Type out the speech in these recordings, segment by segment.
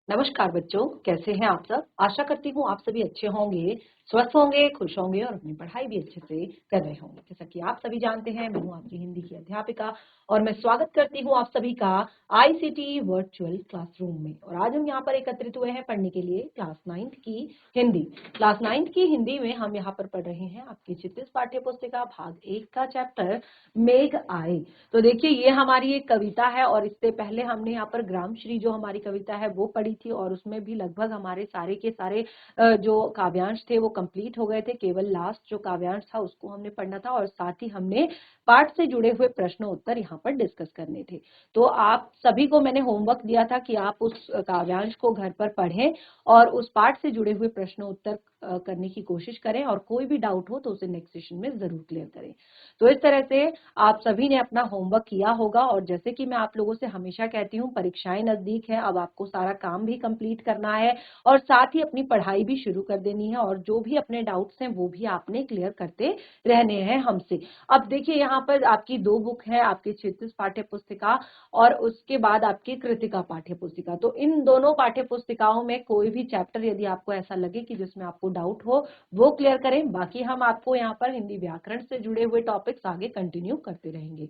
नमस्कार बच्चों, कैसे हैं आप सब। आशा करती हूँ आप सभी अच्छे होंगे, स्वस्थ होंगे, खुश होंगे और अपनी पढ़ाई भी अच्छे से कर रहे होंगे। जैसा कि आप सभी जानते हैं, मैं हूँ आपकी हिंदी की अध्यापिका और मैं स्वागत करती हूँ आप सभी का आईसीटी वर्चुअल क्लासरूम में। और आज हम यहाँ पर एकत्रित हुए हैं पढ़ने के लिए क्लास 9th की हिंदी। क्लास 9th की हिंदी में हम यहाँ पर पढ़ रहे हैं आपकी क्षितिज पाठ्य पुस्तिका भाग 1 का चैप्टर मेघ आए। तो देखिए, ये हमारी एक कविता है और इससे पहले हमने यहाँ पर ग्रामश्री जो हमारी कविता है वो पढ़ी थी और उसमें भी लगभग हमारे सारे के सारे जो काव्यांश थे वो कंप्लीट हो गए थे। केवल लास्ट जो काव्यांश था उसको हमने पढ़ना था और साथ ही हमने पाठ से जुड़े हुए प्रश्न उत्तर यहाँ पर डिस्कस करने थे। तो आप सभी को मैंने होमवर्क दिया था कि आप उस काव्यांश को घर पर पढ़ें और उस पाठ से जुड़े हुए प्रश्न उत्तर करने की कोशिश करें और कोई भी डाउट हो तो उसे नेक्स्ट सेशन में जरूर क्लियर करें। तो इस तरह से आप सभी ने अपना होमवर्क किया होगा और जैसे कि मैं आप लोगों से हमेशा कहती हूँ, परीक्षाएं नजदीक है, अब आपको सारा काम भी कंप्लीट करना है और साथ ही अपनी पढ़ाई भी शुरू कर देनी है और जो भी अपने डाउट्स हैं वो भी आपने क्लियर करते रहने हैं हमसे। अब देखिए, यहाँ पर आपकी दो बुक है, आपकी क्षितिज पाठ्य पुस्तिका और उसके बाद आपकी कृतिका पाठ्य पुस्तिका। तो इन दोनों पाठ्य पुस्तिकाओं में कोई भी चैप्टर यदि आपको ऐसा लगे कि जिसमें आपको डाउट हो वो क्लियर करें, बाकी हम आपको यहाँ पर हिंदी व्याकरण से जुड़े हुए टॉपिक्स आगे कंटिन्यू करते रहेंगे।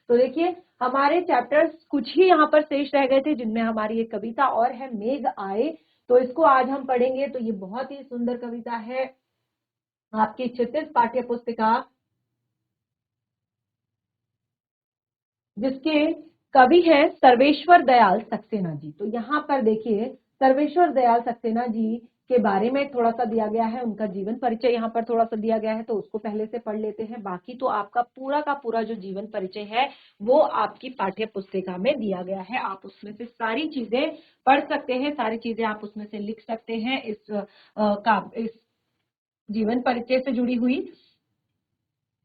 तो देखिए, हमारे चैप्टर्स कुछ ही यहाँ पर शेष रह गए थे जिनमें हमारी एक कविता और है मेघ आए। तो इसको आज हम पढ़ेंगे। तो ये बहुत ही सुंदर कविता है आपकी क्षितिज पाठ्य पुस्तिका, जिसके कवि हैं सर्वेश्वर दयाल सक्सेना जी। तो यहाँ पर देखिए, सर्वेश्वर दयाल सक्सेना जी के बारे में थोड़ा सा दिया गया है, उनका जीवन परिचय यहाँ पर थोड़ा सा दिया गया है, तो उसको पहले से पढ़ लेते हैं। बाकी तो आपका पूरा का पूरा जो जीवन परिचय है वो आपकी पाठ्य पुस्तिका में दिया गया है। आप उसमें से सारी चीजें पढ़ सकते हैं, सारी चीजें आप उसमें से लिख सकते हैं इस जीवन परिचय से जुड़ी हुई।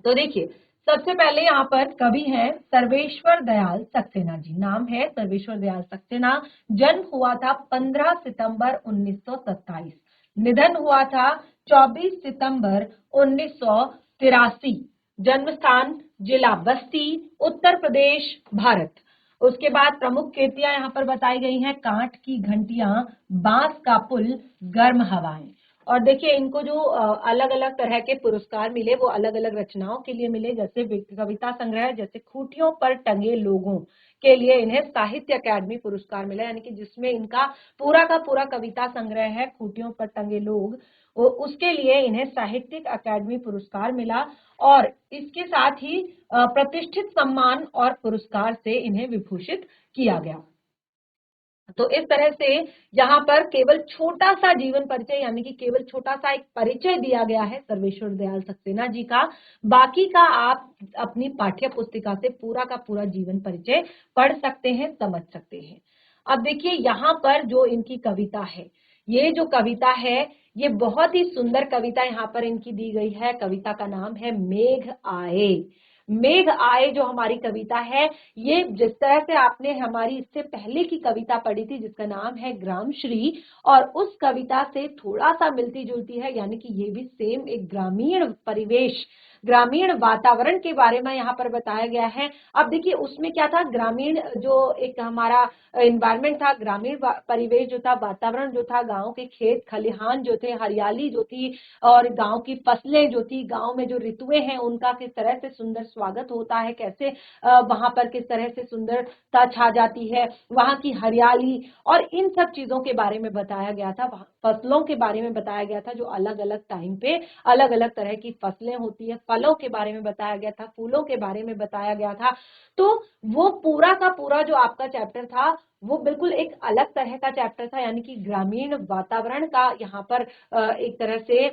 तो देखिए, सबसे पहले यहाँ पर कवि हैं सर्वेश्वर दयाल सक्सेना जी। नाम है सर्वेश्वर दयाल सक्सेना। जन्म हुआ था 15 सितंबर 1927। निधन हुआ था 24 सितंबर 1983। जन्म स्थान जिला बस्ती, उत्तर प्रदेश, भारत। उसके बाद प्रमुख कृतियां यहाँ पर बताई गई हैं, कांट की घंटियां, बांस का पुल, गर्म हवाएं। और देखिए, इनको जो अलग अलग तरह के पुरस्कार मिले वो अलग अलग रचनाओं के लिए मिले। जैसे कविता संग्रह जैसे खूंटियों पर टंगे लोगों के लिए इन्हें साहित्य अकादमी पुरस्कार मिला, यानी कि जिसमें इनका पूरा का पूरा कविता संग्रह है खूंटियों पर टंगे लोग, उसके लिए इन्हें साहित्यिक अकादमी पुरस्कार मिला। और इसके साथ ही प्रतिष्ठित सम्मान और पुरस्कार से इन्हें विभूषित किया गया। तो इस तरह से यहाँ पर केवल छोटा सा जीवन परिचय, यानी कि केवल छोटा सा एक परिचय दिया गया है सर्वेश्वर दयाल सक्सेना जी का। बाकी का आप अपनी पाठ्य पुस्तिका से पूरा का पूरा जीवन परिचय पढ़ सकते हैं, समझ सकते हैं। अब देखिए, यहाँ पर जो इनकी कविता है, ये जो कविता है ये बहुत ही सुंदर कविता यहाँ पर इनकी दी गई है। कविता का नाम है मेघ आए। मेघ आए जो हमारी कविता है, ये जिस तरह से आपने हमारी इससे पहले की कविता पढ़ी थी जिसका नाम है ग्रामश्री, और उस कविता से थोड़ा सा मिलती जुलती है, यानी कि ये भी सेम एक ग्रामीण परिवेश, ग्रामीण वातावरण के बारे में यहाँ पर बताया गया है। अब देखिए, उसमें क्या था, ग्रामीण जो एक हमारा एनवायरमेंट था, ग्रामीण परिवेश जो था, वातावरण जो था, गांव के खेत खलिहान जो थे, हरियाली जो थी और गांव की फसलें जो थी, गांव में जो ऋतुएं हैं उनका किस तरह से सुंदर स्वागत होता है, कैसे वहां पर किस तरह से सुंदरता छा जाती है, वहां की हरियाली और इन सब चीजों के बारे में बताया गया था। फसलों के बारे में बताया गया था, जो अलग अलग टाइम पे अलग अलग तरह की फसलें होती है, फलों के बारे में बताया गया था, फूलों के बारे में बताया गया था। तो वो पूरा का पूरा जो आपका चैप्टर था वो बिल्कुल एक अलग तरह का चैप्टर था, यानी कि ग्रामीण वातावरण का यहाँ पर एक तरह से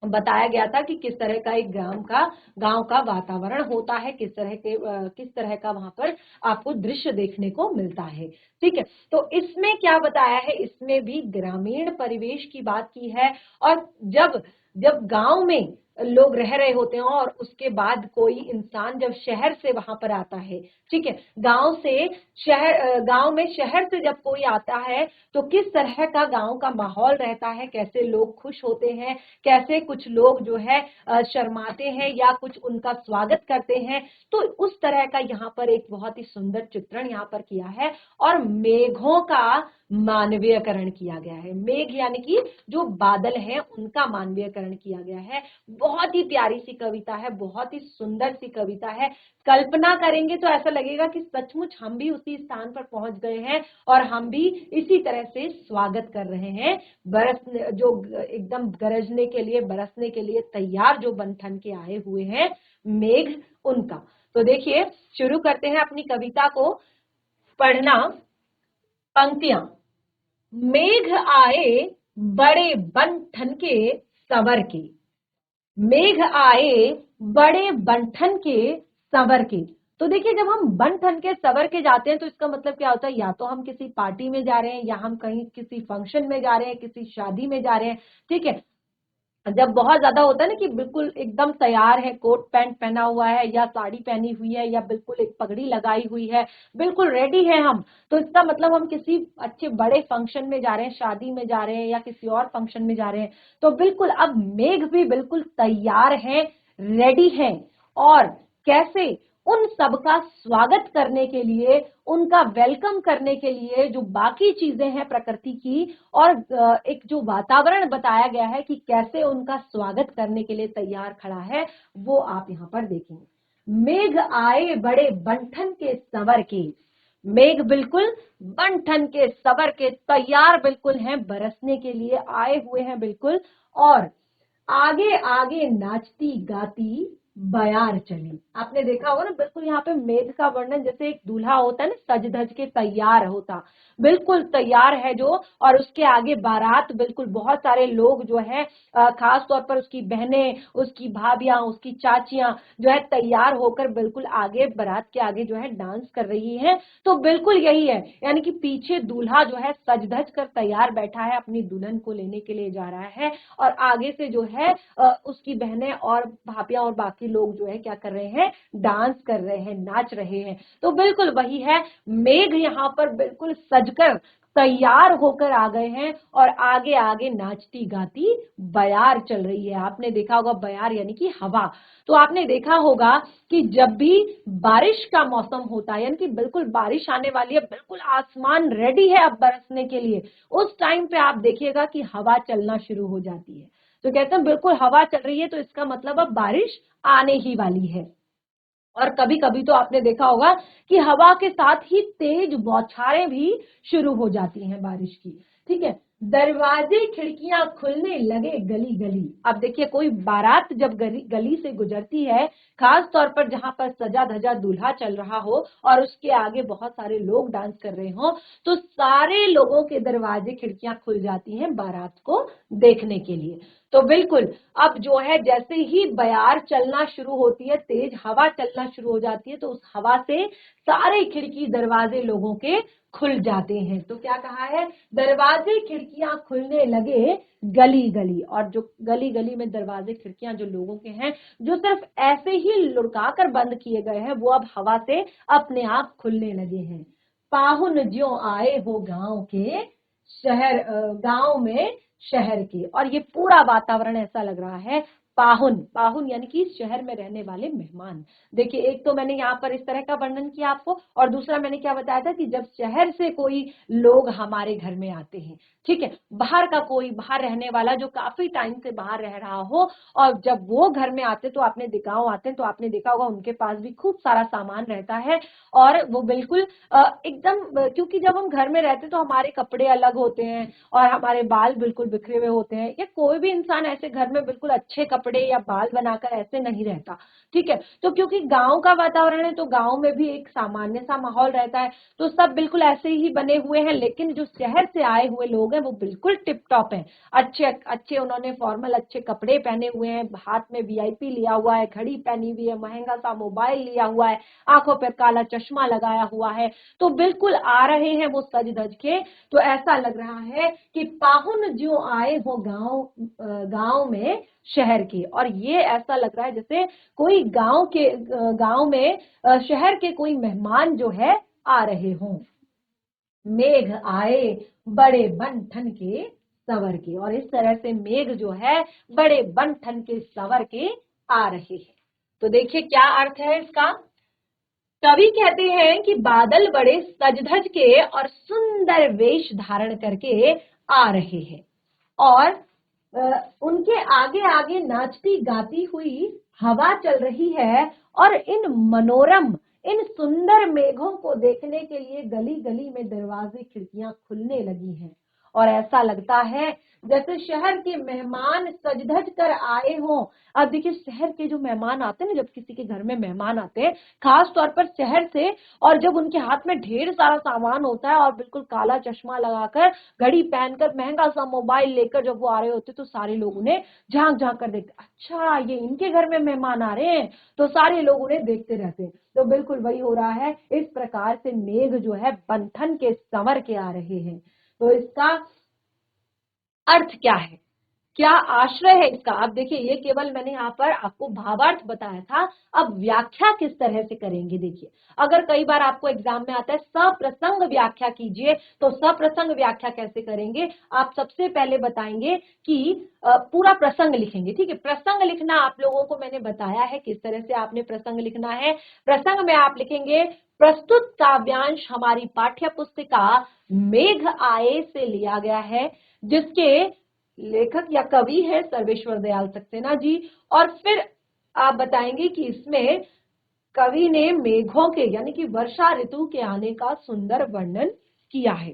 बताया गया था कि किस तरह का एक गांव का वातावरण होता है, किस तरह का वहां पर आपको दृश्य देखने को मिलता है। ठीक है, तो इसमें क्या बताया है, इसमें भी ग्रामीण परिवेश की बात की है। और जब जब गांव में लोग रह रहे होते हैं और उसके बाद कोई इंसान जब शहर से वहां पर आता है, ठीक है, गांव से शहर, गांव में शहर से जब कोई आता है तो किस तरह का गांव का माहौल रहता है, कैसे लोग खुश होते हैं, कैसे कुछ लोग जो है शर्माते हैं या कुछ उनका स्वागत करते हैं। तो उस तरह का यहाँ पर एक बहुत ही सुंदर चित्रण यहाँ पर किया है। और मेघों का मानवीयकरण किया गया है। मेघ यानी कि जो बादल हैं उनका मानवीयकरण किया गया है। बहुत ही प्यारी सी कविता है, बहुत ही सुंदर सी कविता है। कल्पना करेंगे तो ऐसा लगेगा कि सचमुच हम भी उसी स्थान पर पहुंच गए हैं और हम भी इसी तरह से स्वागत कर रहे हैं बरस, जो एकदम गरजने के लिए, बरसने के लिए तैयार जो बन ठन के आए हुए हैं मेघ, उनका। तो देखिए, शुरू करते हैं अपनी कविता को पढ़ना। पंक्तियां। मेघ आए बड़े बन ठन के संवर के, मेघ आए बड़े बंठन के संवर के। तो देखिए, जब हम बंठन के संवर के जाते हैं तो इसका मतलब क्या होता है, या तो हम किसी पार्टी में जा रहे हैं, या हम कहीं किसी फंक्शन में जा रहे हैं, किसी शादी में जा रहे हैं, ठीक है। जब बहुत ज्यादा होता है ना कि बिल्कुल एकदम तैयार है, कोट पैंट पहना हुआ है या साड़ी पहनी हुई है या बिल्कुल एक पगड़ी लगाई हुई है, बिल्कुल रेडी है हम, तो इसका मतलब हम किसी अच्छे बड़े फंक्शन में जा रहे हैं, शादी में जा रहे हैं या किसी और फंक्शन में जा रहे हैं। तो बिल्कुल अब मेघ भी बिल्कुल तैयार है, रेडी है। और कैसे उन सबका स्वागत करने के लिए, उनका वेलकम करने के लिए जो बाकी चीजें हैं प्रकृति की, और एक जो वातावरण बताया गया है कि कैसे उनका स्वागत करने के लिए तैयार खड़ा है, वो आप यहाँ पर देखेंगे। मेघ आए बड़े बंठन के संवर के, मेघ बिल्कुल बंठन के संवर के तैयार बिल्कुल हैं, बरसने के लिए आए हुए हैं बिल्कुल। और आगे आगे नाचती गाती बयार चली। आपने देखा होगा ना, बिल्कुल यहाँ पे मेघ का वर्णन जैसे एक दूल्हा होता है ना, सज धज के तैयार होता, बिल्कुल तैयार है जो, और उसके आगे बारात, बिल्कुल बहुत सारे लोग जो है, खास तौर पर उसकी बहनें, उसकी भाभियां, उसकी चाचियां जो है तैयार होकर बिल्कुल आगे, बारात के आगे जो है डांस कर रही है। तो बिल्कुल यही है, यानी कि पीछे दूल्हा जो है सज धज कर तैयार बैठा है, अपनी दुल्हन को लेने के लिए जा रहा है, और आगे से जो है उसकी बहनें और भाभियां और बाकी लोग जो है क्या कर रहे हैं, डांस कर रहे हैं, नाच रहे हैं। तो बिल्कुल वही है, मेघ यहाँ पर बिल्कुल सजकर तैयार होकर आ गए हैं और आगे आगे नाचती गाती बयार चल रही है। आपने देखा होगा बयार यानी कि हवा। तो आपने देखा होगा कि जब भी बारिश का मौसम होता है, यानी कि बिल्कुल बारिश आने वाली है, बिल्कुल आसमान रेडी है अब बरसने के लिए, उस टाइम पे आप देखिएगा कि हवा चलना शुरू हो जाती है। तो कहते हैं बिल्कुल हवा चल रही है, तो इसका मतलब अब बारिश आने ही वाली है। और कभी कभी तो आपने देखा होगा कि हवा के साथ ही तेज बौछारें भी शुरू हो जाती हैं बारिश की, ठीक है। दरवाजे खिड़कियां खुलने लगे गली गली। अब देखिए, कोई बारात जब गली गली से गुजरती है, खास तौर पर जहां पर सजा धजा दूल्हा चल रहा हो और उसके आगे बहुत सारे लोग डांस कर रहे हो, तो सारे लोगों के दरवाजे खिड़कियां खुल जाती हैं बारात को देखने के लिए। तो बिल्कुल अब जो है, जैसे ही बयार चलना शुरू होती है, तेज हवा चलना शुरू हो जाती है, तो उस हवा से सारे खिड़की दरवाजे लोगों के खुल जाते हैं। तो क्या कहा है, दरवाजे खिड़कियां खुलने लगे गली गली। और जो गली गली में दरवाजे खिड़कियां जो लोगों के हैं, जो सिर्फ ऐसे ही लुढ़का कर बंद किए गए हैं, वो अब हवा से अपने आप खुलने लगे हैं। पाहुन ज्यों आए हो गांव के शहर, गांव में शहर के। और ये पूरा वातावरण ऐसा लग रहा है, पाहुन, पाहुन यानी कि शहर में रहने वाले मेहमान। देखिए, एक तो मैंने यहाँ पर इस तरह का वर्णन किया आपको, और दूसरा मैंने क्या बताया था कि जब शहर से कोई लोग हमारे घर में आते हैं, ठीक है, बाहर का कोई, बाहर रहने वाला जो काफी टाइम से बाहर रह रहा हो, और जब वो घर में आते तो आपने गाँव आते हैं, तो आपने देखा होगा उनके पास भी खूब सारा सामान रहता है। और वो बिल्कुल एकदम, क्योंकि जब हम घर में रहते तो हमारे कपड़े अलग होते हैं और हमारे बाल बिल्कुल बिखरे हुए होते हैं, या कोई भी इंसान ऐसे घर में बिल्कुल अच्छे कपड़े या बाल बनाकर ऐसे नहीं रहता, ठीक है। तो क्योंकि गांव का वातावरण है, तो गांव में भी एक सामान्य सा माहौल रहता है, तो सब बिल्कुल ऐसे ही बने हुए हैं। लेकिन जो शहर से आए हुए लोग हैं वो बिल्कुल टिप टॉप हैं, अच्छे अच्छे, उन्होंने फॉर्मल अच्छे कपड़े पहने हुए हैं, हाथ में वीआईपी लिया हुआ है, घड़ी पहनी हुई है, महंगा सा मोबाइल लिया हुआ है, आंखों पर काला चश्मा लगाया हुआ है, तो बिल्कुल आ रहे हैं वो सज धज के। तो ऐसा लग रहा है कि पाहुन ज्यों आए हो गांव, गांव में शहर के। के, और ये ऐसा लग रहा है जैसे कोई गांव में शहर के कोई मेहमान जो है आ रहे हों। मेघ आए बड़े बन ठन के सवर के, और इस तरह से मेघ जो है बड़े बन ठन के सवर के आ रहे हैं। तो देखिए क्या अर्थ है इसका। कवि कहते हैं कि बादल बड़े सज धज के और सुंदर वेश धारण करके आ रहे हैं, और उनके आगे आगे नाचती गाती हुई हवा चल रही है, और इन सुंदर मेघों को देखने के लिए गली गली में दरवाजे खिड़कियां खुलने लगी हैं, और ऐसा लगता है जैसे शहर के मेहमान सज धज कर आए हों। अब देखिए शहर के जो मेहमान आते हैं ना, जब किसी के घर में मेहमान आते हैं खास तौर पर शहर से, और जब उनके हाथ में ढेर सारा सामान होता है और बिल्कुल काला चश्मा लगाकर, घड़ी पहनकर, महंगा सा मोबाइल लेकर जब वो आ रहे होते तो सारे लोग उन्हें झांक झांक कर देखते, अच्छा ये इनके घर में मेहमान आ रहे हैं, तो सारे लोग उन्हें देखते रहते हैं। तो बिल्कुल वही हो रहा है, इस प्रकार से मेघ जो है बंधन के संवर के आ रहे हैं। तो इसका अर्थ क्या है, क्या आश्रय है इसका। अब देखिए ये केवल मैंने यहाँ पर आपको भावार्थ बताया था, अब व्याख्या किस तरह से करेंगे। देखिए अगर कई बार आपको एग्जाम में आता है सप्रसंग व्याख्या कीजिए, तो सप्रसंग व्याख्या कैसे करेंगे। आप सबसे पहले बताएंगे कि पूरा प्रसंग लिखेंगे, ठीक है। प्रसंग लिखना आप लोगों को मैंने बताया है किस तरह से आपने प्रसंग लिखना है। प्रसंग में आप लिखेंगे प्रस्तुत काव्यांश हमारी पाठ्य पुस्तिका मेघ आए से लिया गया है, जिसके लेखक या कवि है सर्वेश्वर दयाल सक्सेना जी। और फिर आप बताएंगे कि इसमें कवि ने मेघों के यानी कि वर्षा ऋतु के आने का सुंदर वर्णन किया है।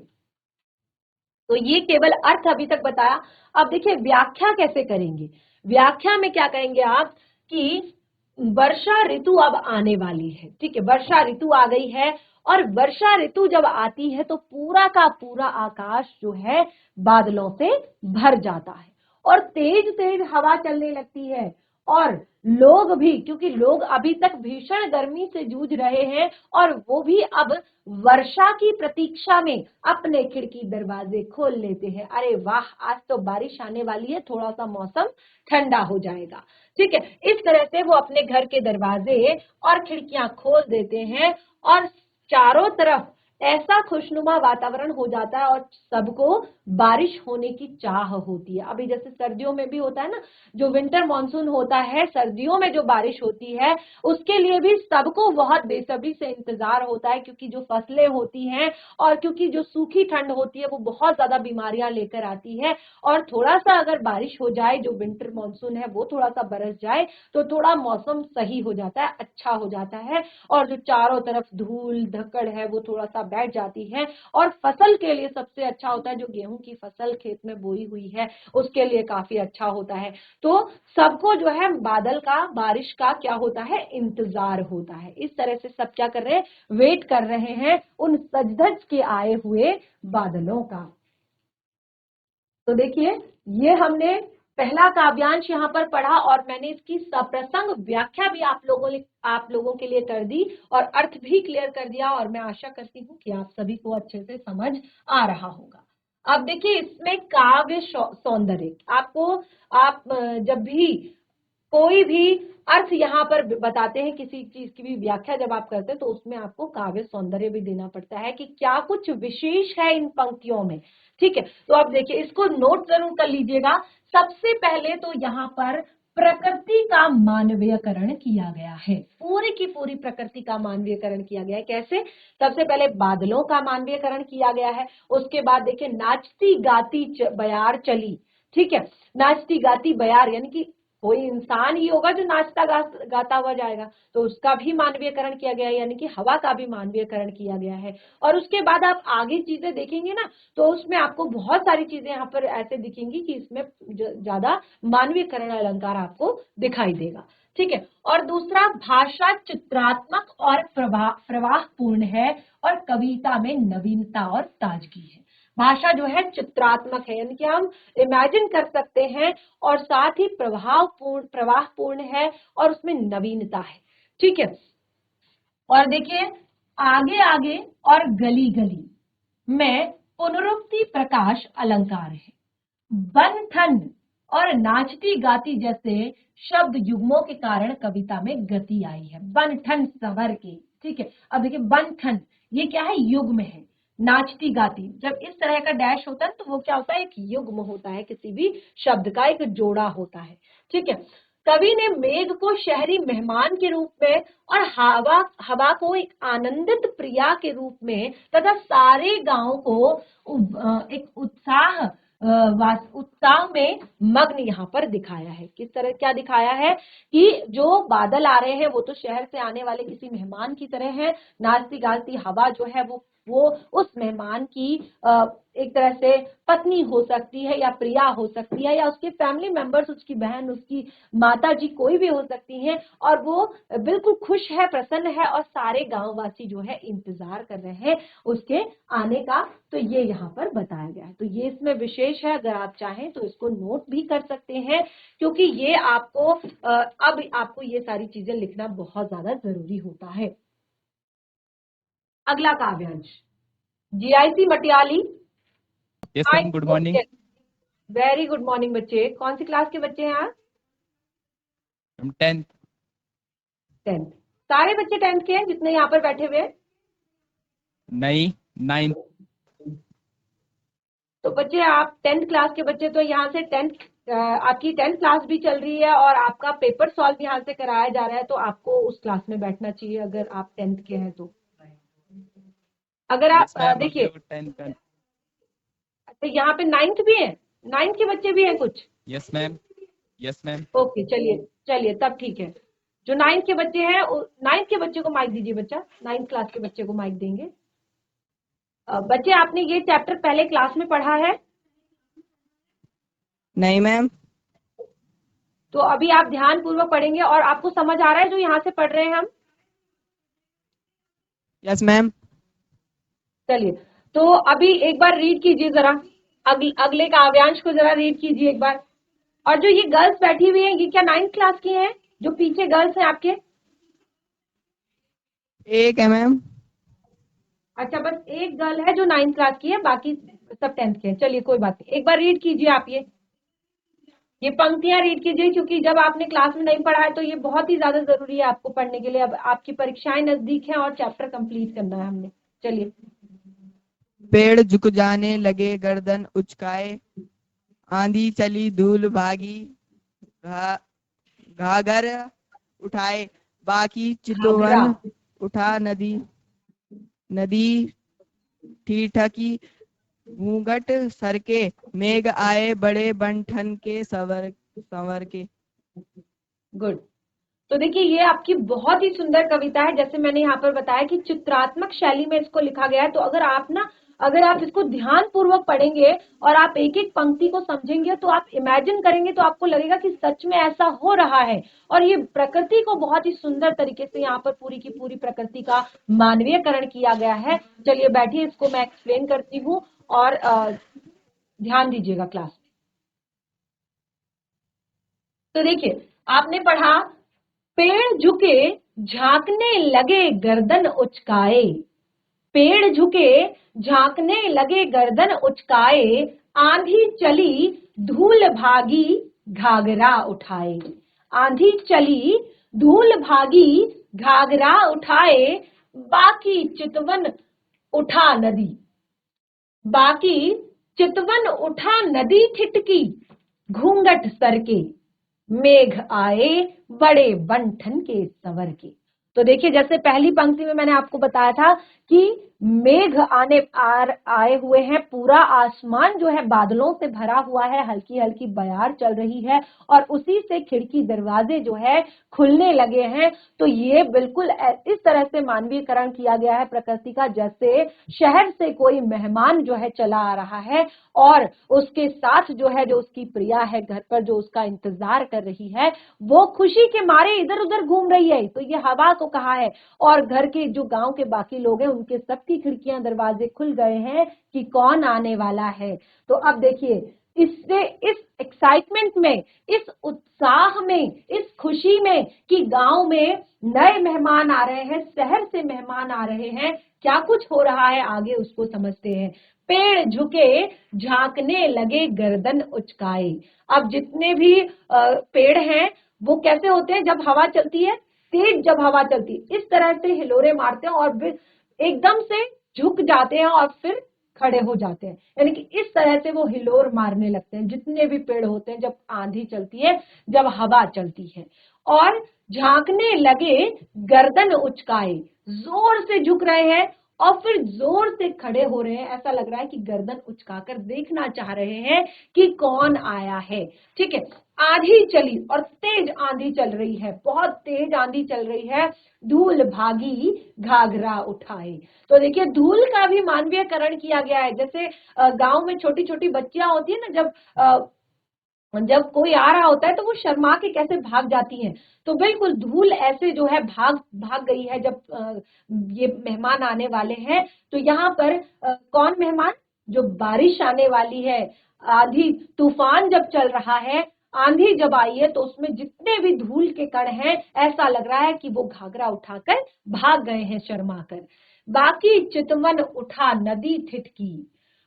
तो ये केवल अर्थ अभी तक बताया। अब देखिए व्याख्या कैसे करेंगे। व्याख्या में क्या कहेंगे आप कि वर्षा ऋतु अब आने वाली है, ठीक है, वर्षा ऋतु आ गई है, और वर्षा ऋतु जब आती है तो पूरा का पूरा आकाश जो है बादलों से भर जाता है, और तेज तेज हवा चलने लगती है, और लोग भी, क्योंकि लोग अभी तक भीषण गर्मी से जूझ रहे हैं, और वो भी अब वर्षा की प्रतीक्षा में अपने खिड़की दरवाजे खोल लेते हैं। अरे वाह, आज तो बारिश आने वाली है, थोड़ा सा मौसम ठंडा हो जाएगा, ठीक है। इस तरह से वो अपने घर के दरवाजे और खिड़कियां खोल देते हैं, और चारों तरफ ऐसा खुशनुमा वातावरण हो जाता है, और सबको बारिश होने की चाह होती है। अभी जैसे सर्दियों में भी होता है ना, जो विंटर मॉनसून होता है, सर्दियों में जो बारिश होती है उसके लिए भी सबको बहुत बेसब्री से इंतजार होता है, क्योंकि जो फसलें होती हैं और क्योंकि जो सूखी ठंड होती है वो बहुत ज्यादा बीमारियां लेकर आती है, और थोड़ा सा अगर बारिश हो जाए, जो विंटर मॉनसून है वो थोड़ा सा बरस जाए, तो थोड़ा मौसम सही हो जाता है, अच्छा हो जाता है, और जो चारों तरफ धूल धक्कड़ है वो थोड़ा सा बैठ जाती है। और फसल के लिए सबसे अच्छा होता है, जो गेहूं की फसल खेत में बोई हुई है उसके लिए काफी अच्छा होता है। तो सबको जो है बादल का, बारिश का क्या होता है, इंतजार होता है। इस तरह से सब क्या कर रहे हैं, वेट कर रहे हैं उन सज धज के आए हुए बादलों का। तो देखिए ये हमने पहला काव्यांश यहाँ पर पढ़ा, और मैंने इसकी सप्रसंग व्याख्या भी आप लोगों के लिए कर दी, और अर्थ भी क्लियर कर दिया, और मैं आशा करती हूँ कि आप सभी को अच्छे से समझ आ रहा होगा। अब देखिए इसमें काव्य सौंदर्य, आपको आप जब भी कोई भी अर्थ यहाँ पर बताते हैं, किसी चीज की भी व्याख्या जब आप करते हैं, तो उसमें आपको काव्य सौंदर्य भी देना पड़ता है कि क्या कुछ विशेष है इन पंक्तियों में, ठीक है। तो आप देखिए इसको नोट जरूर कर लीजिएगा। सबसे पहले तो यहाँ पर प्रकृति का मानवीयकरण किया गया है, पूरी की पूरी प्रकृति का मानवीयकरण किया गया है। कैसे, सबसे पहले बादलों का मानवीयकरण किया गया है, उसके बाद देखिए नाचती गाती बयार चली, ठीक है। नाचती गाती बयार यानी कि कोई इंसान ही होगा जो नाचता गाता हुआ जाएगा, तो उसका भी मानवीयकरण किया गया है, यानी कि हवा का भी मानवीयकरण किया गया है। और उसके बाद आप आगे चीजें देखेंगे ना, तो उसमें आपको बहुत सारी चीजें यहाँ पर ऐसे दिखेंगी कि इसमें ज्यादा मानवीयकरण अलंकार आपको दिखाई देगा, ठीक है। और दूसरा, भाषा चित्रात्मक और प्रवाहपूर्ण है, और कविता में नवीनता और ताजगी है। भाषा जो है चित्रात्मक है, यानी कि हम इमेजिन कर सकते हैं, और साथ ही प्रवाहपूर्ण है, और उसमें नवीनता है, ठीक है। और देखिए आगे आगे और गली गली में पुनरुक्ति प्रकाश अलंकार है। बन ठन और नाचती गाती जैसे शब्द युग्मों के कारण कविता में गति आई है। बन-ठन संवर के, ठीक है। अब देखिए बन-ठन ये क्या है, युग्म है। नाचती गाती, जब इस तरह का डैश होता है तो वो क्या होता है, एक युग्म होता है, किसी भी शब्द का एक जोड़ा होता है, ठीक है। कवि ने मेघ को शहरी मेहमान के रूप में और हवा को एक आनंदित प्रिया के रूप में तथा सारे गांव को एक उत्साह में मग्न यहाँ पर दिखाया है। किस तरह क्या दिखाया है कि जो बादल आ रहे हैं वो तो शहर से आने वाले किसी मेहमान की तरह है। नाचती गाती हवा जो है वो उस मेहमान की एक तरह से पत्नी हो सकती है या प्रिया हो सकती है या उसके फैमिली मेंबर्स, उसकी बहन, उसकी माता जी, कोई भी हो सकती हैं, और वो बिल्कुल खुश है, प्रसन्न है, और सारे गांववासी जो है इंतजार कर रहे हैं उसके आने का। तो ये यहाँ पर बताया गया है। तो ये इसमें विशेष है, अगर आप चाहें तो इसको नोट भी कर सकते हैं, क्योंकि ये आपको अब आपको ये सारी चीजें लिखना बहुत ज्यादा जरूरी होता है। अगला काव्यांश, GIC Matiyali. Yes ma'am, good morning. Very good morning बच्चे। कौन सी क्लास के बच्चे हैं आप? 10th। 10th। सारे बच्चे 10th के हैं जितने यहाँ पर बैठे हुए हैं? नहीं, 9th। तो बच्चे आप 10th क्लास के बच्चे, तो यहाँ से 10th आपकी 10th क्लास भी चल रही है और आपका पेपर सॉल्व यहाँ से कराया जा रहा है, तो आपको उस क्लास में बैठना चाहिए अगर आप 10th के हैं तो। अगर आप देखिए, तो यहाँ पे 9th भी है, 9th के बच्चे भी हैं कुछ? Yes ma'am, yes ma'am. Okay, चलिए चलिए तब ठीक है। जो 9th के बच्चे हैं, 9th के बच्चे को माइक दीजिए बच्चा, 9th क्लास के बच्चे को माइक देंगे। बच्चे आपने ये चैप्टर पहले क्लास में पढ़ा है? नहीं मैम। तो अभी आप ध्यान पूर्वक पढ़ेंगे और आपको समझ आ रहा है जो यहाँ से पढ़ रहे हैं हम? Yes ma'am. चलिए, तो अभी एक बार रीड कीजिए जरा, अगले काव्यांश को जरा रीड कीजिए एक बार। और जो ये गर्ल्स बैठी हुई हैं, ये क्या 9th क्लास की हैं? जो पीछे गर्ल्स हैं आपके? एक है मैम। अच्छा, बस एक गर्ल है जो 9th क्लास की है, बाकी सब 10th के हैं। चलिए कोई बात नहीं, एक बार रीड कीजिए आप ये पंक्तियां रीड कीजिए, क्योंकि जब आपने क्लास में नहीं पढ़ा है तो ये बहुत ही ज्यादा जरूरी है आपको पढ़ने के लिए। अब आपकी परीक्षाएं नजदीक हैं और चैप्टर कंप्लीट करना है हमने। चलिए। पेड़ झुक जाने लगे गर्दन उचकाए, आंधी चली धूल भागी, घाघर उठाए बाकी चितवन उठा, नदी ठीठकी घूंघट सरके, मेघ आए बड़े बन-ठन के संवर के। गुड। तो देखिए ये आपकी बहुत ही सुंदर कविता है। जैसे मैंने यहाँ पर बताया कि चित्रात्मक शैली में इसको लिखा गया है। तो अगर आप इसको ध्यान पूर्वक पढ़ेंगे और आप एक एक पंक्ति को समझेंगे, तो आप इमेजिन करेंगे, तो आपको लगेगा कि सच में ऐसा हो रहा है। और ये प्रकृति को बहुत ही सुंदर तरीके से यहाँ पर पूरी की पूरी प्रकृति का मानवीयकरण किया गया है। चलिए बैठिए, इसको मैं एक्सप्लेन करती हूँ और ध्यान दीजिएगा क्लास में। तो देखिए, आपने पढ़ा, पेड़ झुके झांकने लगे गर्दन उचकाए। पेड़ झुके झांकने लगे गर्दन उचकाए, आंधी चली धूल भागी घाघरा उठाए। आंधी चली धूल भागी घाघरा उठाए, बाकी चितवन उठा नदी। बाकी चितवन उठा नदी ठिठकी, घूंघट सर के, मेघ आए बड़े बन-ठन के संवर के। तो देखिए, जैसे पहली पंक्ति में मैंने आपको बताया था कि मेघ आए हुए हैं, पूरा आसमान जो है बादलों से भरा हुआ है, हल्की हल्की बयार चल रही है और उसी से खिड़की दरवाजे जो है खुलने लगे हैं। तो ये बिल्कुल इस तरह से मानवीयकरण किया गया है प्रकृति का, जैसे शहर से कोई मेहमान जो है चला आ रहा है और उसके साथ जो है, जो उसकी प्रिया है घर पर, जो उसका इंतजार कर रही है, वो खुशी के मारे इधर उधर घूम रही है। तो ये हवा को कहा है, और घर के जो गांव के बाकी लोग हैं उनके सबकी खिड़कियां दरवाजे खुल गए हैं कि कौन आने वाला है। तो अब देखिए, इससे, इस एक्साइटमेंट में, इस उत्साह में, इस खुशी में कि गांव में नए मेहमान आ रहे हैं, शहर से मेहमान आ रहे हैं, क्या कुछ हो रहा है आगे उसको समझते हैं। पेड़ झुके झांकने लगे गर्दन उचकाए। अब जितने भी पेड़ हैं वो कैसे होते हैं, जब हवा चलती है, तेज जब हवा चलती है, इस तरह से हिलोरे मारते हैं और एकदम से झुक जाते हैं और फिर खड़े हो जाते हैं। यानी कि इस तरह से वो हिलोर मारने लगते हैं जितने भी पेड़ होते हैं जब आंधी चलती है, जब हवा चलती है। और झांकने लगे गर्दन उचकाए, जोर से झुक रहे हैं और फिर जोर से खड़े हो रहे हैं। ऐसा लग रहा है कि गर्दन उचकाकर देखना चाह रहे हैं कि कौन आया है। ठीक है, आंधी चली और तेज आंधी चल रही है, बहुत तेज आंधी चल रही है। धूल भागी घाघरा उठाए। तो देखिए धूल का भी मानवीयकरण किया गया है। जैसे गांव में छोटी छोटी बच्चियां होती है ना, जब कोई आ रहा होता है तो वो शर्मा के कैसे भाग जाती हैं, तो बिल्कुल धूल ऐसे जो है भाग गई है जब ये मेहमान आने वाले हैं। तो यहाँ पर कौन मेहमान, जो बारिश आने वाली है, आंधी तूफान जब चल रहा है, आंधी जब आई है, तो उसमें जितने भी धूल के कण हैं, ऐसा लग रहा है कि वो घाघरा उठाकर भाग गए हैं शर्मा कर। बाकी चितवन उठा नदी ठिठकी,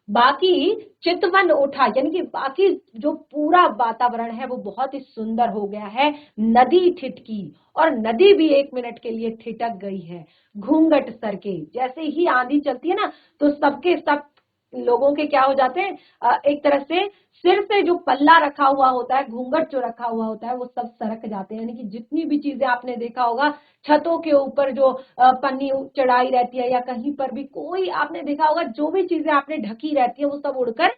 बाकी चितवन उठा यानी कि बाकी जो पूरा वातावरण है वो बहुत ही सुंदर हो गया है। नदी ठिठकी, और नदी भी 1 मिनट के लिए ठिठक गई है। घूंघट सर के, जैसे ही आंधी चलती है ना, तो सबके सब लोगों के क्या हो जाते हैं, एक तरह से सिर से जो पल्ला रखा हुआ होता है, घूंघट जो रखा हुआ होता है, वो सब सरक जाते हैं। यानी कि जितनी भी चीजें आपने देखा होगा, छतों के ऊपर जो पन्नी चढ़ाई रहती है या कहीं पर भी कोई आपने देखा होगा, जो भी चीजें आपने ढकी रहती है वो सब उड़कर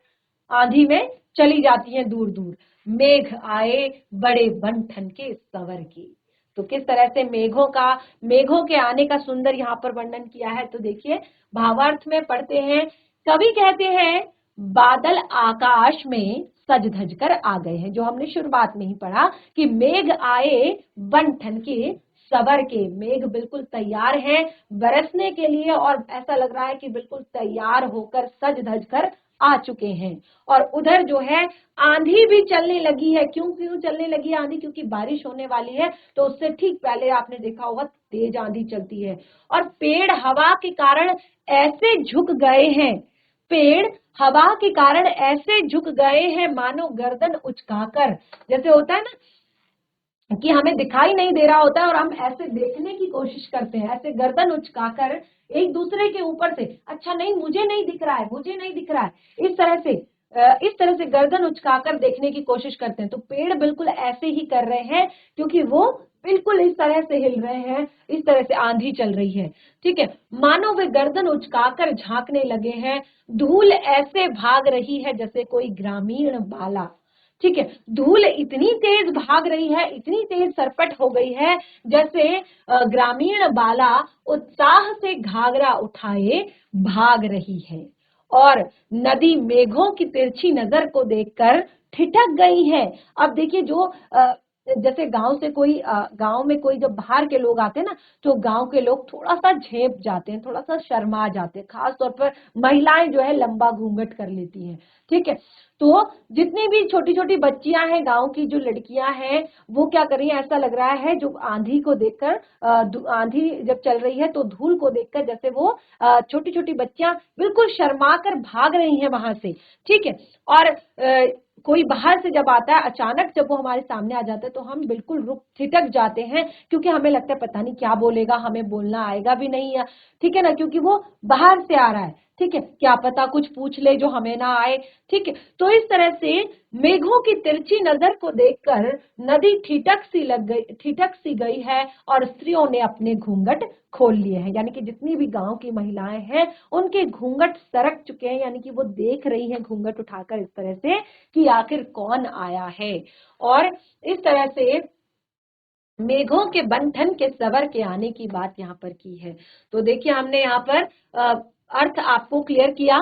आंधी में चली जाती हैं दूर दूर। मेघ आए बड़े बन ठन के सवर की। तो किस तरह से मेघों के आने का सुंदर यहाँ पर वर्णन किया है। तो देखिए भावार्थ में पढ़ते हैं, कवि कहते हैं बादल आकाश में सज धज कर आ गए हैं, जो हमने शुरुआत में ही पढ़ा कि मेघ आए बन ठन के सवर के। मेघ बिल्कुल तैयार हैं बरसने के लिए और ऐसा लग रहा है कि बिल्कुल तैयार होकर सज धज कर आ चुके हैं। और उधर जो है आंधी भी चलने लगी है। क्यों चलने लगी है आंधी, क्योंकि बारिश होने वाली है। तो उससे ठीक पहले आपने देखा होगा तेज आंधी चलती है और पेड़ हवा के कारण ऐसे झुक गए हैं, पेड़ हवा के कारण ऐसे झुक गए हैं मानो गर्दन उचकाकर। जैसे होता है ना कि हमें दिखाई नहीं दे रहा होता है और हम ऐसे देखने की कोशिश करते हैं, ऐसे गर्दन उचकाकर एक दूसरे के ऊपर से, अच्छा नहीं मुझे नहीं दिख रहा है, मुझे नहीं दिख रहा है, इस तरह से गर्दन उचकाकर देखने की कोशिश करते हैं। तो पेड़ बिल्कुल ऐसे ही कर रहे हैं क्योंकि वो बिल्कुल इस तरह से हिल रहे हैं, इस तरह से आंधी चल रही है। ठीक है, मानो वे गर्दन उचकाकर झांकने लगे हैं। धूल ऐसे भाग रही है जैसे कोई ग्रामीण बाला। ठीक है, धूल इतनी तेज भाग रही है, इतनी तेज सरपट हो गई है, जैसे ग्रामीण बाला उत्साह से घाघरा उठाए भाग रही है। और नदी मेघों की तिरछी नजर को देखकर ठिठक गई है। अब देखिए जो जैसे गांव में कोई जब बाहर के लोग आते हैं ना, तो गांव के लोग थोड़ा सा झेप जाते हैं, थोड़ा सा शर्मा जाते हैं, खास तौर पर महिलाएं जो है लंबा घूंघट कर लेती हैं। ठीक है, तो जितनी भी छोटी छोटी बच्चियां हैं, गांव की जो लड़कियां हैं, वो क्या कर रही है, ऐसा लग रहा है जो आंधी को देखकर, आंधी जब चल रही है तो धूल को देखकर जैसे वो छोटी छोटी बच्चियां बिल्कुल शर्मा कर भाग रही हैं वहां से। ठीक है, और कोई बाहर से जब आता है अचानक, जब वो हमारे सामने आ जाता है तो हम बिल्कुल रुक ठिठक जाते हैं, क्योंकि हमें लगता है पता नहीं क्या बोलेगा, हमें बोलना आएगा भी नहीं है। ठीक है ना, क्योंकि वो बाहर से आ रहा है। ठीक है, क्या पता कुछ पूछ ले जो हमें ना आए। ठीक है, तो इस तरह से मेघों की तिरछी नजर को देखकर नदी ठिठक सी गई है और स्त्रियों ने अपने घूंघट खोल लिए हैं। यानी कि जितनी भी गांव की महिलाएं हैं उनके घूंघट सरक चुके हैं, यानी कि वो देख रही हैं घूंघट उठाकर इस तरह से कि आखिर कौन आया है। और इस तरह से मेघों के बंधन के सवर के आने की बात यहाँ पर की है। तो देखिए हमने यहाँ पर अर्थ आपको क्लियर किया।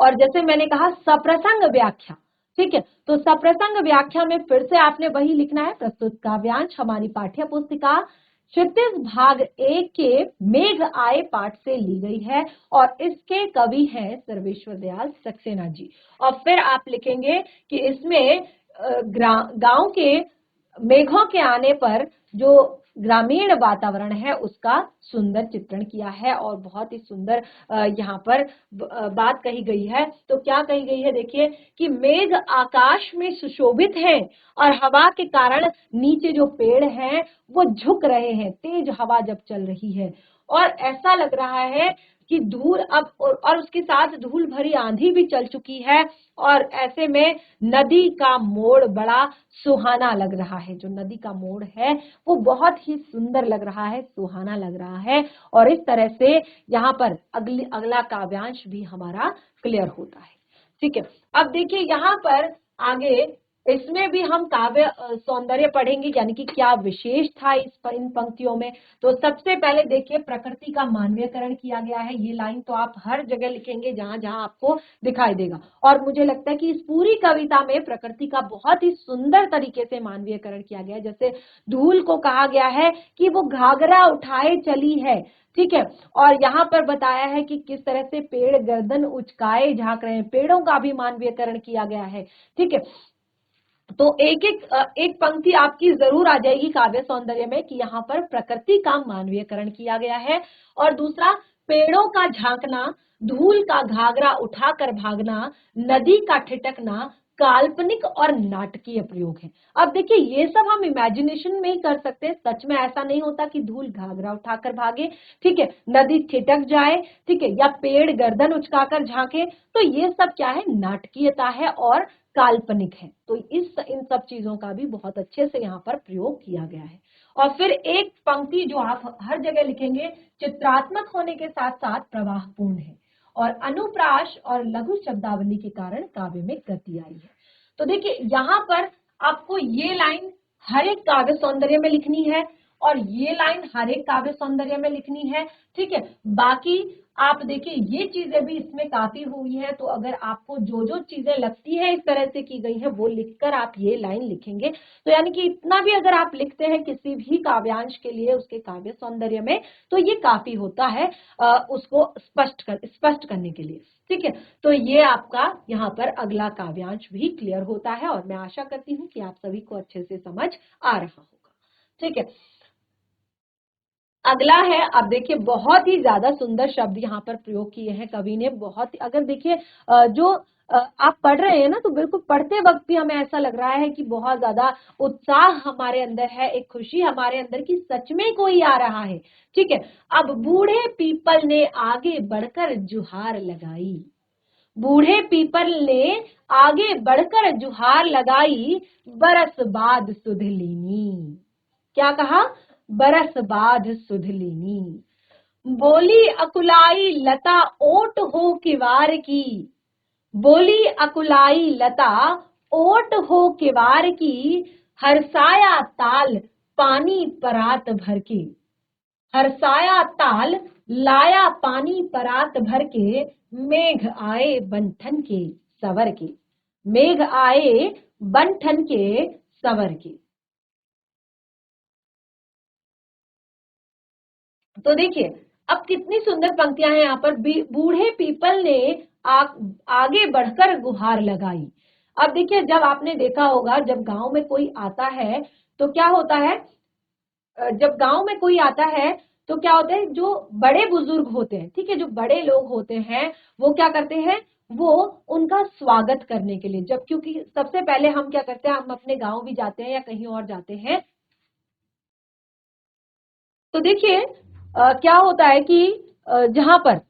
और जैसे मैंने कहा सप्रसंग व्याख्या। ठीक है, तो सप्रसंग व्याख्या में फिर से आपने वही लिखना है। प्रस्तुत काव्यांश हमारी पाठ्य पुस्तिका क्षितिज भाग 1 के मेघ आए पाठ से ली गई है और इसके कवि हैं सर्वेश्वर दयाल सक्सेना जी। और फिर आप लिखेंगे कि इसमें गांव के मेघों के आने पर जो ग्रामीण वातावरण है उसका सुंदर चित्रण किया है और बहुत ही सुंदर यहाँ पर बात कही गई है। तो क्या कही गई है, देखिए कि मेघ आकाश में सुशोभित हैं और हवा के कारण नीचे जो पेड़ हैं वो झुक रहे हैं, तेज हवा जब चल रही है और ऐसा लग रहा है कि धूल अब और उसके साथ धूल भरी आंधी भी चल चुकी है और ऐसे में नदी का मोड़ बड़ा सुहाना लग रहा है। जो नदी का मोड़ है वो बहुत ही सुंदर लग रहा है, सुहाना लग रहा है और इस तरह से यहाँ पर अगला काव्यांश भी हमारा क्लियर होता है। ठीक है, अब देखिए यहाँ पर आगे इसमें भी हम काव्य सौंदर्य पढ़ेंगे, यानी कि क्या विशेष था इन पंक्तियों में। तो सबसे पहले देखिए प्रकृति का मानवीयकरण किया गया है। ये लाइन तो आप हर जगह लिखेंगे जहां जहां आपको दिखाई देगा और मुझे लगता है कि इस पूरी कविता में प्रकृति का बहुत ही सुंदर तरीके से मानवीयकरण किया गया है। जैसे धूल को कहा गया है कि वो घाघरा उठाए चली है, ठीक है, और यहाँ पर बताया है कि किस तरह से पेड़ गर्दन उचकाए झांक रहे हैं, पेड़ों का भी मानवीयकरण किया गया है। ठीक है, तो एक पंक्ति आपकी जरूर आ जाएगी काव्य सौंदर्य में कि यहाँ पर प्रकृति का मानवीयकरण किया गया है। और दूसरा, पेड़ों का झांकना, धूल का घाघरा उठाकर भागना, नदी का ठिठकना काल्पनिक और नाटकीय प्रयोग है। अब देखिए ये सब हम इमेजिनेशन में ही कर सकते हैं, सच में ऐसा नहीं होता कि धूल घाघरा उठाकर भागे, ठीक है, नदी ठिठक जाए, ठीक है, या पेड़ गर्दन उचकाकर झांके। तो ये सब क्या है, नाटकीयता है और काल्पनिक है। तो इन सब चीजों का भी बहुत अच्छे से यहाँ पर प्रयोग किया गया है। और फिर एक पंक्ति जो आप हर जगह लिखेंगे, चित्रात्मक होने के साथ साथ प्रवाहपूर्ण है और अनुप्रास और लघु शब्दावली के कारण काव्य में गति आई है। तो देखिए यहाँ पर आपको ये लाइन हर एक काव्य सौंदर्य में लिखनी है और ये लाइन हर एक काव्य सौंदर्य में लिखनी है, ठीक है। बाकी आप देखिए ये चीजें भी इसमें काफी हुई है, तो अगर आपको जो जो चीजें लगती है इस तरह से की गई है वो लिखकर आप ये लाइन लिखेंगे, तो यानी कि इतना भी अगर आप लिखते हैं किसी भी काव्यांश के लिए उसके काव्य सौंदर्य में, तो ये काफी होता है उसको स्पष्ट करने के लिए। ठीक है, तो ये आपका यहाँ पर अगला काव्यांश भी क्लियर होता है और मैं आशा करती हूँ कि आप सभी को अच्छे से समझ आ रहा होगा। ठीक है, अगला है, अब देखिए बहुत ही ज्यादा सुंदर शब्द यहाँ पर प्रयोग किए हैं कवि ने। बहुत, अगर देखिए जो आप पढ़ रहे हैं ना, तो बिल्कुल पढ़ते वक्त भी हमें ऐसा लग रहा है कि बहुत ज्यादा उत्साह हमारे अंदर है, एक खुशी हमारे अंदर कि सच में कोई आ रहा है। ठीक है, अब बूढ़े पीपल ने आगे बढ़कर जुहार लगाई, बूढ़े पीपल ने आगे बढ़कर जुहार लगाई, बरस बाद सुध लीनी। क्या कहा, बरस बाद सुध लीनी। बोली अकुलाई लता ओट हो किवार की, बोली अकुलाई लता ओट हो किवार की, हरसाया ताल पानी परात भर के, हरसाया ताल लाया पानी परात भर के, मेघ आए बंठन के सवर के, मेघ आए बंठन के सवर के। तो देखिए अब कितनी सुंदर पंक्तियां हैं यहाँ पर। बूढ़े पीपल ने आगे बढ़कर गुहार लगाई। अब देखिए जब आपने देखा होगा जब गांव में कोई आता है तो क्या होता है, जब गांव में कोई आता है तो क्या होता है, जो बड़े बुजुर्ग होते हैं, ठीक है, जो बड़े लोग होते हैं वो क्या करते हैं, वो उनका स्वागत करने के लिए, जब क्योंकि सबसे पहले हम क्या करते हैं, हम अपने गांव भी जाते हैं या कहीं और जाते हैं, तो देखिए क्या होता है कि जहां पर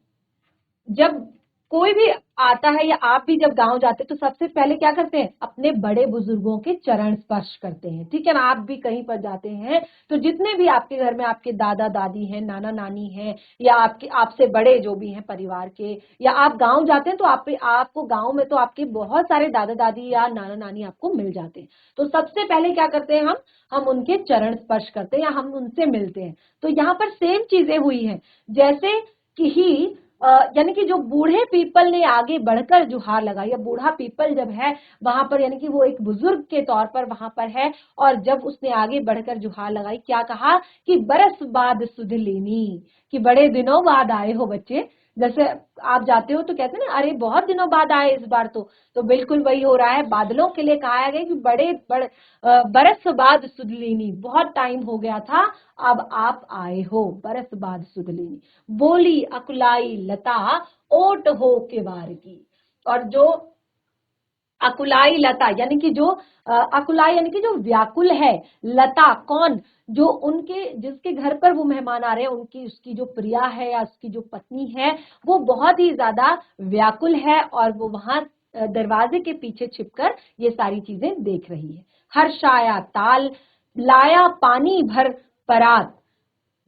जब कोई भी आता है या आप भी जब गांव जाते हैं तो सबसे पहले क्या करते हैं, अपने बड़े बुजुर्गों के चरण स्पर्श करते हैं। ठीक है ना, आप भी कहीं पर जाते हैं तो जितने भी आपके घर में आपके दादा दादी हैं, नाना नानी हैं, या आपसे बड़े जो भी हैं परिवार के, या आप गांव जाते हैं तो आपको गांव में तो आपके बहुत सारे दादा दादी या नाना नानी आपको मिल जाते हैं। तो सबसे पहले क्या करते हैं, हम उनके चरण स्पर्श करते हैं या हम उनसे मिलते हैं। तो यहाँ पर सेम चीजें हुई हैं, जैसे कि ही यानी कि जो बूढ़े पीपल ने आगे बढ़कर जुहार लगाई, या बूढ़ा पीपल जब है वहां पर, यानी कि वो एक बुजुर्ग के तौर पर वहां पर है, और जब उसने आगे बढ़कर जुहार लगाई, क्या कहा कि बरस बाद सुध लेनी, कि बड़े दिनों बाद आए हो बच्चे, जैसे आप जाते हो तो कहते हैं ना, अरे बहुत दिनों बाद आए इस बार तो बिल्कुल वही हो रहा है। बादलों के लिए कहा गया कि बरस बाद सुधलीनी, बहुत टाइम हो गया था, अब आप आए हो, बरस बाद सुधलीनी। बोली अकुलाई लता, ओट हो के वार की। और जो अकुलाई लता यानी कि जो अकुलाई यानी कि जो व्याकुल है, लता कौन, जो उनके जिसके घर पर वो मेहमान आ रहे हैं, उनकी उसकी जो प्रिया है या उसकी जो पत्नी है, वो बहुत ही ज्यादा व्याकुल है और वो वहां दरवाजे के पीछे छिपकर ये सारी चीजें देख रही है। हर्षाया ताल, लाया पानी भर परात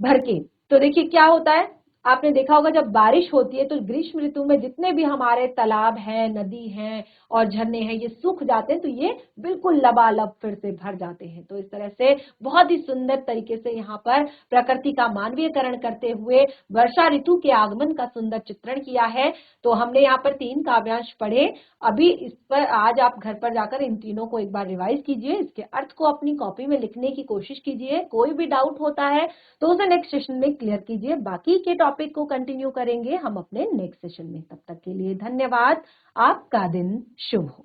भर के। तो देखिए क्या होता है, आपने देखा होगा जब बारिश होती है तो ग्रीष्म ऋतु में जितने भी हमारे तालाब हैं, नदी हैं और झरने हैं, ये सूख जाते हैं, तो ये बिल्कुल लबालब फिर से भर जाते हैं। तो इस तरह से बहुत ही सुंदर तरीके से यहाँ पर प्रकृति का मानवीयकरण करते हुए वर्षा ऋतु के आगमन का सुंदर चित्रण किया है। तो हमने यहाँ पर 3 काव्यांश पढ़े। अभी इस पर आज आप घर पर जाकर इन तीनों को एक बार रिवाइज कीजिए, इसके अर्थ को अपनी कॉपी में लिखने की कोशिश कीजिए। कोई भी डाउट होता है तो उसे नेक्स्ट सेशन में क्लियर कीजिए। बाकी के टॉपिक को कंटिन्यू करेंगे हम अपने नेक्स्ट सेशन में। तब तक के लिए धन्यवाद। आपका दिन शुभ हो।